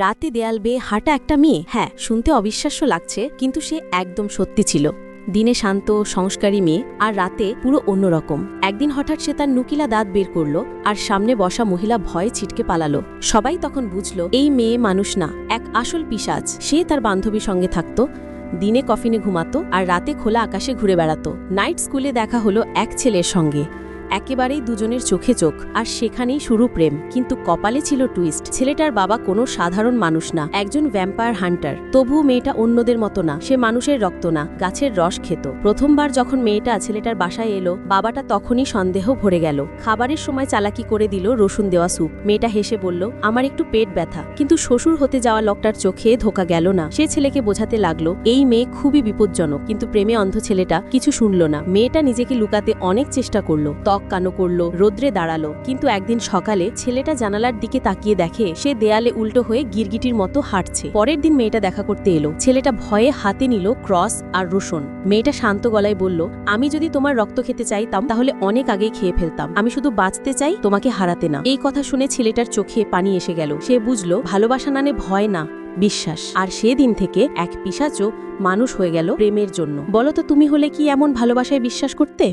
রাতে দেয়াল বেয়ে হাঁটা একটা মেয়ে, হ্যাঁ শুনতে অবিশ্বাস্য লাগছে, কিন্তু সে একদম সত্যি ছিল। দিনে শান্ত সংস্কারী মেয়ে, আর রাতে পুরো অন্যরকম। একদিন হঠাৎ সে তার নুকিলা দাঁত বের করল, আর সামনে বসা মহিলা ভয়ে ছিটকে পালালো। সবাই তখন বুঝল এই মেয়ে মানুষ না, এক আসল পিশাচ। সে তার বান্ধবীর সঙ্গে থাকতো, দিনে কফিনে ঘুমাতো, আর রাতে খোলা আকাশে ঘুরে বেড়াতো। নাইট স্কুলে দেখা হলো এক ছেলের সঙ্গে, একেবারেই দুজনের চোখে চোখ, আর সেখানেই শুরু প্রেম। কিন্তু কপালে ছিল টুইস্ট। ছেলেটার বাবা কোনো সাধারণ মানুষ না, একজন ভ্যাম্পায়ার হান্টার। তবুও মেয়েটা অন্যদের মতো না, সে মানুষের রক্ত না, গাছের রস খেত। প্রথমবার যখন মেয়েটা ছেলেটার বাসায় এলো, বাবাটা তখনই সন্দেহ ভরে গেল। খাবারের সময় চালাকি করে দিল রসুন দেওয়া স্যুপ। মেয়েটা হেসে বলল, আমার একটু পেট ব্যথা। কিন্তু শ্বশুর হতে যাওয়া লোকটার চোখে ধোকা গেল না। সে ছেলেকে বোঝাতে লাগলো এই মেয়ে খুবই বিপজ্জনক, কিন্তু প্রেমে অন্ধ ছেলেটা কিছু শুনল না। মেয়েটা নিজেকে লুকাতে অনেক চেষ্টা করলো, কানো করলো, রোদ্রে দাঁড়ালো। কিন্তু একদিন সকালে ছেলেটা জানালার দিকে তাকিয়ে দেখে সে দেয়ালে উল্টো হয়ে গিরগিটির মতো হাঁটছে। পরের দিন মেয়েটা দেখা করতে এলো। ছেলেটা ভয়ে হাতে নিল ক্রস আর রসুন। মেয়েটা শান্ত গলায় বলল, আমি যদি তোমার রক্ত খেতে চাইতাম তাহলে অনেক আগেই খেয়ে ফেলতাম। আমি শুধু বাঁচতে চাই, তোমাকে হারাতে না। এই কথা শুনে ছেলেটার চোখে পানি এসে গেল। সে বুঝলো ভালোবাসা মানে ভয় না, বিশ্বাস। আর সেদিন থেকে এক পিশাচও মানুষ হয়ে গেল প্রেমের জন্য। বলো তো, তুমি হলে কি এমন ভালোবাসায় বিশ্বাস করতে?